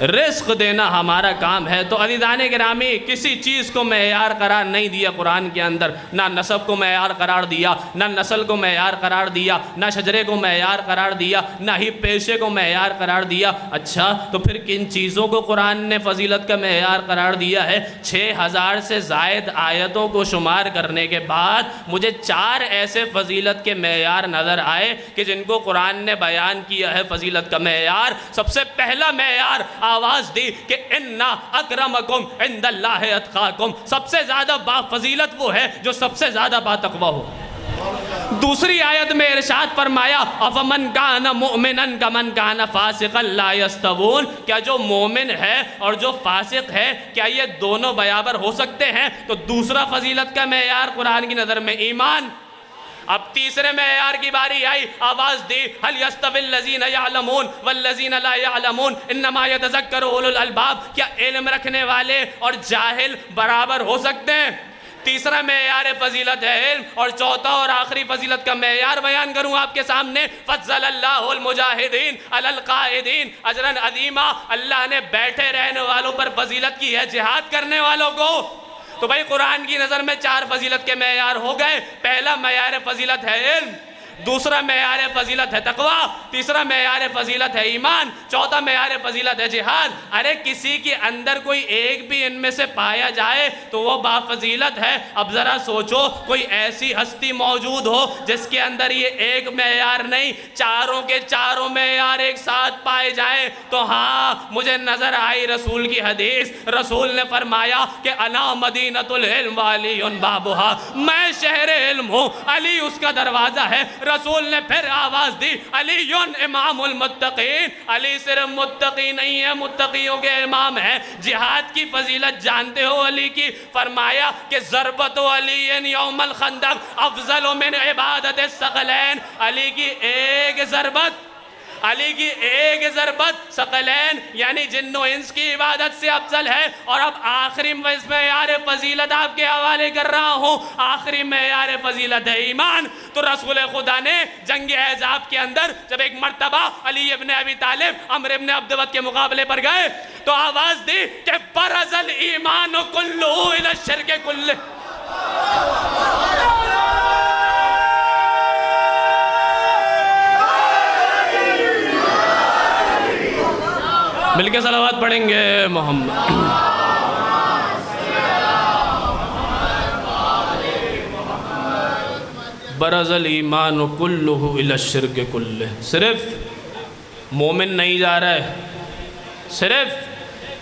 رزق دینا ہمارا کام ہے۔ تو عزیزان گرامی، کسی چیز کو معیار قرار نہیں دیا قرآن کے اندر، نہ نسب کو معیار قرار دیا، نہ نسل کو معیار قرار دیا، نہ شجرے کو معیار قرار دیا، نہ ہی پیشے کو معیار قرار دیا۔ اچھا تو پھر کن چیزوں کو قرآن نے فضیلت کا معیار قرار دیا ہے؟ 6000 سے زائد آیتوں کو شمار کرنے کے بعد مجھے 4 ایسے فضیلت کے معیار نظر آئے کہ جن کو قرآن نے بیان کیا ہے فضیلت کا معیار۔ سب سے پہلا معیار آواز دی کہ اِنَّا اَكْرَمَكُمْ عِنْدَ اللَّهِ أَتْقَاكُمْ، سب سے زیادہ با فضیلت وہ ہے جو سب سے زیادہ با تقوی ہو۔ دوسری آیت میں ارشاد فرمایا اَفَمَنْ كَانَ مُؤْمِنًا كَمَنْ كَانَ فَاسِقًا لَا يَسْتَوُونَ، کیا جو مومن ہے اور جو فاسق ہے کیا یہ دونوں برابر ہو سکتے ہیں؟ تو دوسرا فضیلت کا معیار قرآن کی نظر میں ایمان۔ اب تیسرے معیار کی باری آئی، آواز دی هل يستوي الذين يعلمون والذين لا يعلمون انما يتذكر اولو الالباب، کیا علم رکھنے والے اور جاہل برابر ہو سکتے ہیں؟ تیسرا معیار فضیلت ہے علم، اور چوتھا اور آخری فضیلت کا معیار بیان کروں آپ کے سامنے، فضل اللہ المجاہدین علی القائدین اجرا عظیما، اللہ نے بیٹھے رہنے والوں پر فضیلت کی ہے جہاد کرنے والوں کو۔ تو بھائی قرآن کی نظر میں 4 فضیلت کے معیار ہو گئے۔ پہلا معیار فضیلت ہے علم، دوسرا معیار فضیلت ہے تقوی، تیسرا معیار فضیلت ہے ایمان، چوتھا معیار فضیلت ہے جہاد۔ ارے کسی کے اندر کوئی ایک بھی ان میں سے پایا جائے تو وہ با فضیلت ہے۔ اب ذرا سوچو کوئی ایسی ہستی موجود ہو جس کے اندر یہ ایک معیار نہیں، چاروں کے چاروں معیار ایک ساتھ پائے جائیں تو ہاں مجھے نظر آئی رسول کی حدیث۔ رسول نے فرمایا کہ انا مدینۃ العلم وعلی بابھا، میں شہر علم ہوں، علی اس کا دروازہ ہے۔ رسول نے پھر آواز دی علی امام المتقین، علی صرف متقی نہیں ہے، متقیوں کے امام ہیں۔ جہاد کی فضیلت جانتے ہو علی کی؟ فرمایا کہ ضربت علی یوم الخندق افضل من عبادت الثقلین، علی کی ایک ضربت، علی کی ایک ضربت ثقلین یعنی جن و انس کی عبادت سے افضل ہے۔ اور اب آخری معیار فضیلت آپ کے حوالے کر رہا ہوں، آخری معیار فضیلت ہے ایمان۔ تو رسول خدا نے جنگ احزاب کے اندر جب ایک مرتبہ علی ابن ابی طالب عمرو ابن عبدود کے مقابلے پر گئے تو آواز دی کہ برز الایمان کلہ الی الشرک کلہ۔ مل کے صلوات پڑھیں گے محمد۔ برز الایمان کلہ الی الشرک کلہ، صرف مومن نہیں جا رہا ہے، صرف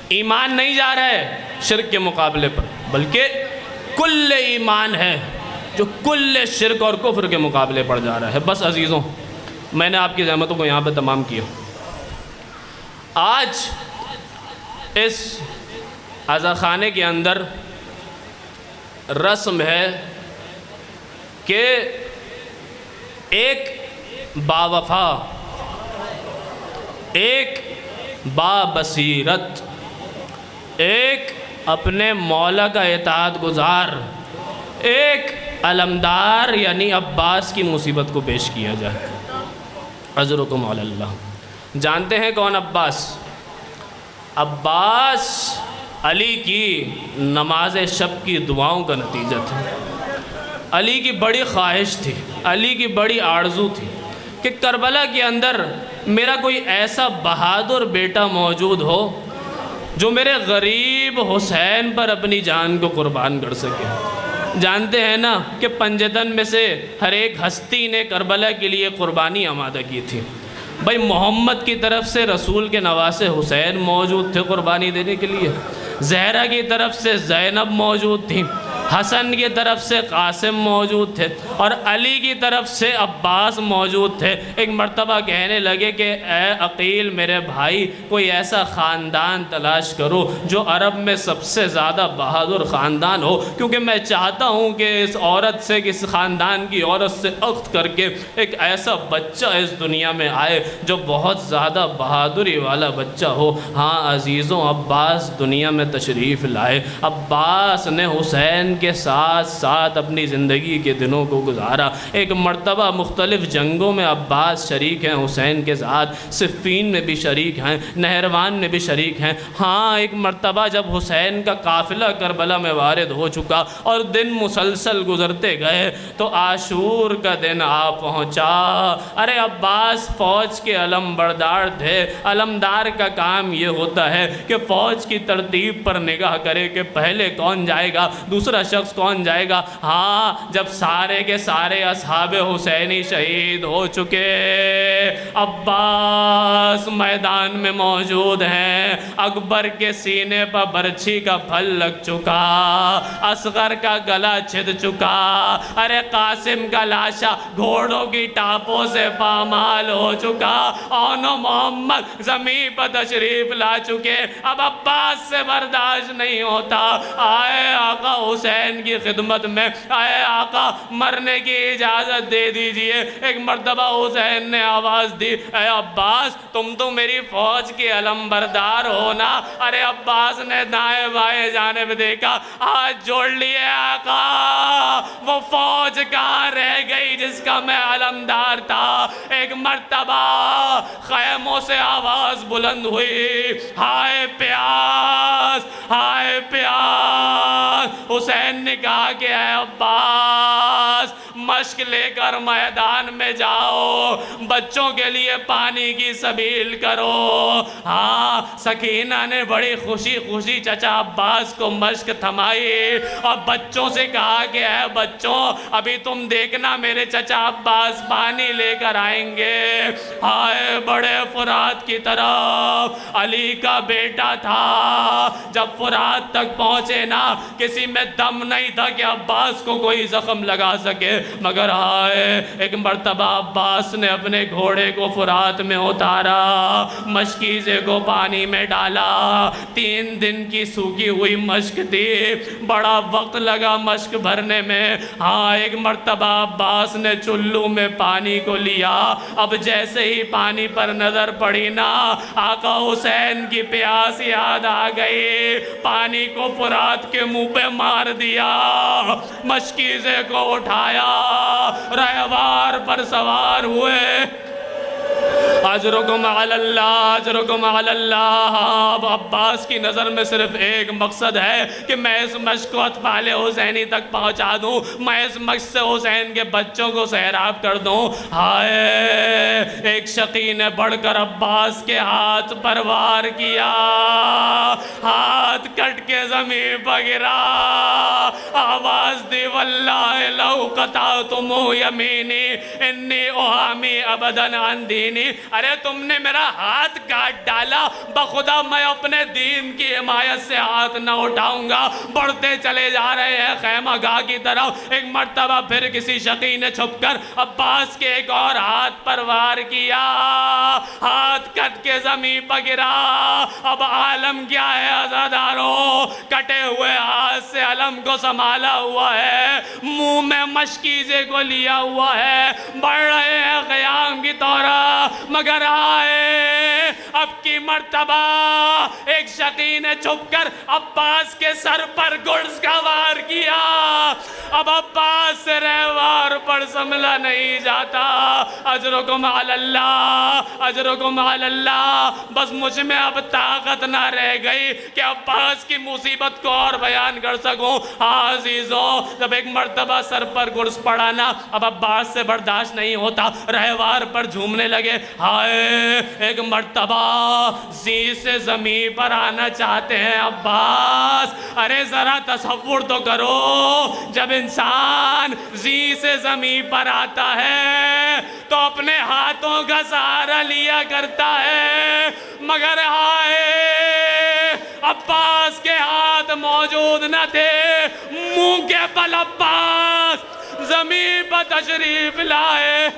ایمان نہیں جا رہا ہے شرک کے مقابلے پر، بلکہ کل ایمان ہے جو کل شرک اور کفر کے مقابلے پر جا رہا ہے۔ بس عزیزوں، میں نے آپ کی زحمتوں کو یہاں پہ تمام کیا۔ آج اس عزاخانے کے اندر رسم ہے کہ ایک باوفا، ایک بابصیرت، ایک اپنے مولا کا اطاعت گزار، ایک علمدار یعنی عباس کی مصیبت کو پیش کیا جائے۔ عذرکم علی اللہ۔ جانتے ہیں کون عباس؟ عباس علی کی نماز شب کی دعاؤں کا نتیجہ تھا۔ علی کی بڑی خواہش تھی، علی کی بڑی آرزو تھی کہ کربلا کے اندر میرا کوئی ایسا بہادر بیٹا موجود ہو جو میرے غریب حسین پر اپنی جان کو قربان کر سکے۔ جانتے ہیں نا کہ پنجتن میں سے ہر ایک ہستی نے کربلا کے لیے قربانی آمادہ کی تھی۔ بھائی محمد کی طرف سے رسول کے نواسے حسین موجود تھے قربانی دینے کے لیے، زہرا کی طرف سے زینب موجود تھی، حسن کی طرف سے قاسم موجود تھے، اور علی کی طرف سے عباس موجود تھے۔ ایک مرتبہ کہنے لگے کہ اے عقیل میرے بھائی، کوئی ایسا خاندان تلاش کرو جو عرب میں سب سے زیادہ بہادر خاندان ہو، کیونکہ میں چاہتا ہوں کہ اس عورت سے، اس خاندان کی عورت سے عقد کر کے ایک ایسا بچہ اس دنیا میں آئے جو بہت زیادہ بہادری والا بچہ ہو۔ ہاں عزیزوں، عباس دنیا میں تشریف لائے۔ عباس نے حسین کے ساتھ ساتھ اپنی زندگی کے دنوں کو گزارا۔ ایک مرتبہ مختلف جنگوں میں عباس شریک ہیں حسین کے ساتھ، صفین میں بھی شریک ہیں، نہروان میں بھی شریک ہیں۔ ہاں ایک مرتبہ جب حسین کا قافلہ کربلا میں وارد ہو چکا اور دن مسلسل گزرتے گئے تو عاشور کا دن آ پہنچا۔ ارے عباس فوج کے علم بردار تھے۔ علمدار کا کام یہ ہوتا ہے کہ فوج کی ترتیب پر نگاہ کرے کہ پہلے کون جائے گا، دوسرا شخص کون جائے گا۔ ہاں جب سارے کے سارے اصحاب حسینی شہید ہو چکے، عباس میدان میں موجود ہیں۔ اکبر کے سینے پر برچھی کا پھل لگ چکا، اصغر کا گلا چھد چکا، ارے قاسم کا لاشا گھوڑوں کی ٹاپوں سے پامال ہو چکا، اونو محمد زمین پر تشریف لا چکے۔ اب عباس سے برداشت نہیں ہوتا۔ آئے آقا حسین کی خدمت میں، آئے آقا مرنے کی اجازت دے دیجئے۔ ایک مرتبہ حسین نے آواز دی، اے عباس تم تو میری فوج کے علم بردار ہو نا۔ ارے عباس نے دائیں بائیں جانب دیکھا، ہاتھ جوڑ لیے، آقا وہ فوج کہاں رہ گئی جس کا میں علمدار تھا۔ ایک مرتبہ خیموں سے آواز بلند ہوئی، ہائے پیاس، ہائے پیاس۔ حسین نے کہا کہ اے عباس مشک لے کر میدان میں جاؤ، بچوں کے لیے پانی کی سبیل کرو۔ ہاں سکینہ نے بڑی خوشی خوشی چچا عباس کو مشک تھمائی اور بچوں سے کہا کہ اے بچوں ابھی تم دیکھنا میرے چچا عباس پانی لے کر آئیں گے۔ ہائے بڑے فرات کی طرف علی کا بیٹا تھا، جب فرات تک پہنچے نا کسی میں دم نہیں تھا کہ عباس کو کوئی زخم لگا سکے، مگر ہائے ایک مرتبہ عباس نے اپنے گھوڑے کو فرات میں اتارا، مشکیزے کو پانی میں ڈالا۔ 3 دن کی سوکھی ہوئی مشک تھی، بڑا وقت لگا مشک بھرنے میں۔ ہاں ایک مرتبہ عباس نے چلو میں پانی کو لیا، اب جیسے ہی پانی پر نظر پڑی نا آقا حسین کی پیاس یاد آ گئی، پانی کو فرات کے منہ پہ مار دیا، مشکیزے کو اٹھایا، رہوار پر سوار ہوئے۔ اجرکم علی اللہ، اجرکم علی اللہ۔ اب عباس کی نظر میں صرف ایک مقصد ہے کہ میں اس مشق کو اطفال حسینی تک پہنچا دوں، میں اس مشق سے حسین کے بچوں کو سیراب کر دوں۔ ہائے ایک شقی نے بڑھ کر عباس کے ہاتھ پر وار کیا، ہاتھ کٹ کے زمین پر گرا، آواز دی واللہ لو قطعتم یمینی انی احامی ابدا عن دینی۔ ارے تم نے میرا ہاتھ کاٹ ڈالا، بخدا میں اپنے دین کی حمایت سے ہاتھ نہ اٹھاؤں گا۔ بڑھتے چلے جا رہے ہیں خیمہ گاہ کی طرف۔ ایک مرتبہ پھر کسی شقی نے چھپ کر عباس کے ایک اور ہاتھ پر وار کیا، ہاتھ کٹ کے زمین پر گرا۔ اب عالم کیا ہے عزاداروں، کٹے ہوئے ہاتھ سے علم کو سنبھالا ہوا ہے، منہ میں مشکیزے کو لیا ہوا ہے، بڑھ رہے ہیں قیام کی طرح، مگر آئے اب کی مرتبہ ایک شقی نے چھپ کر عباس کے سر پر گرز کا وار کیا. اب عباس سے رہوار پر سنبھلا نہیں جاتا. اجرکم علی اللہ، اجرکم علی اللہ. بس مجھ میں اب طاقت نہ رہ گئی کہ عباس کی مصیبت کو اور بیان کر سکوں. ہاں عزیزوں، جب ایک مرتبہ سر پر گرز پڑا نا، اب عباس سے برداشت نہیں ہوتا، رہوار پر جھومنے لگے. ہائے، ایک مرتبہ زی سے زمین پر آنا چاہتے ہیں عباس. ارے ذرا تصور تو کرو، جب انسان زی سے زمین پر آتا ہے تو اپنے ہاتھوں کا سہارا لیا کرتا ہے، مگر ہائے عباس کے ہاتھ موجود نہ تھے. منہ کے بل عباس زمین پر تشریف لائے.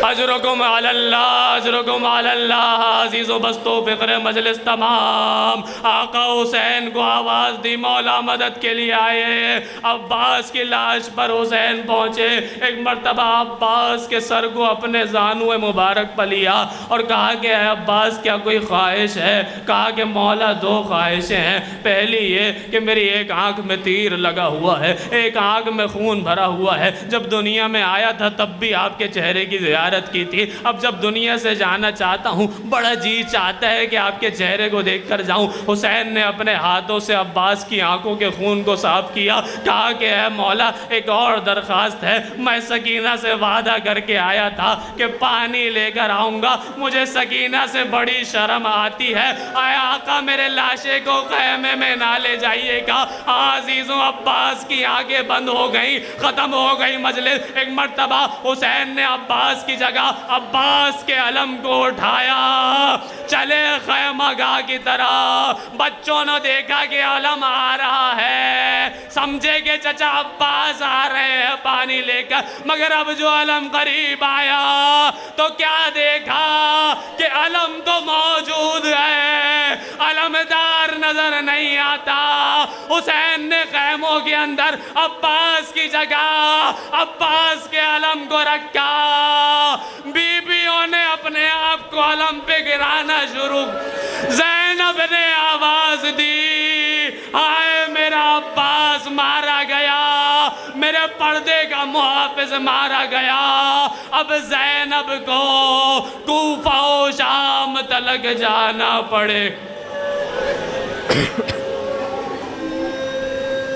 اجرکم علی اللہ، اجرکم علی اللہ. عزیزو بستو فقر مجلس تمام. آقا حسین کو آواز دی، مولا مدد کے لیے آئے. عباس کی لاش پر حسین پہنچے. ایک مرتبہ عباس کے سر کو اپنے زانو مبارک پر لیا اور کہا کہ اے عباس، کیا کوئی خواہش ہے؟ کہا کہ مولا دو خواہشیں ہیں. پہلی یہ کہ میری ایک آنکھ میں تیر لگا ہوا ہے، ایک آنکھ میں خون بھرا ہوا ہے. جب دنیا میں آیا تھا تب بھی آپ کے چہرے کی زیارت کی تھی. اب جب دنیا سے جانا چاہتا ہوں، بڑا جی چاہتا ہے کہ آپ کے چہرے کو دیکھ کر جاؤں. حسین نے اپنے ہاتھوں سے عباس کی آنکھوں کے خون کو صاف کیا. کہا کہ اے مولا، ایک اور درخواست ہے. میں سکینہ سے وعدہ کر کے آیا تھا کہ پانی لے کر آؤں گا، مجھے سکینہ سے بڑی شرم آتی ہے. اے آقا، میرے لاشے کو خیمے میں نہ لے جائیے گا. عزیزوں، عباس کی آنکھیں بند ہو گئیں، ختم ہو گئی مجلس. ایک مرتبہ حسین نے عباس کی جگہ عباس کے علم کو اٹھایا، چلے خیمہ گاہ کی طرح. بچوں نے دیکھا کہ علم آ رہا ہے، سمجھے کہ چچا عباس آ رہے ہیں پانی لے کر. مگر اب جو علم قریب آیا تو کیا دیکھا کہ علم تو موجود ہے، علمدار نظر نہیں آتا. حسین نے خیموں کے اندر عباس کی جگہ عباس کے علم کو رکھا. بیویوں نے اپنے آپ کو علم پہ گرانا شروع. زینب نے آواز دی، ہائے میرا عباس مارا گیا، میرے پردے کا محافظ مارا گیا. اب زینب کو کوفہ و شام تلک جانا پڑے.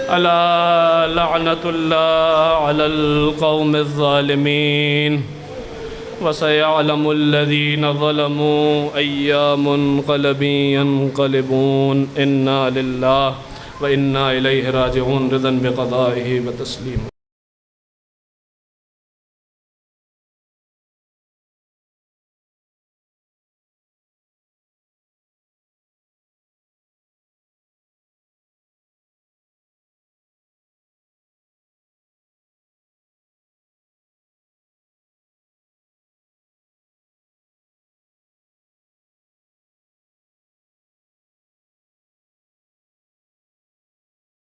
الا لعنت اللہ علی القوم الظالمین وسيعلم الذين ظلموا أي منقلب ينقلبون. إنا لله وإنا إليه راجعون. رضا بقضائه وتسليمه.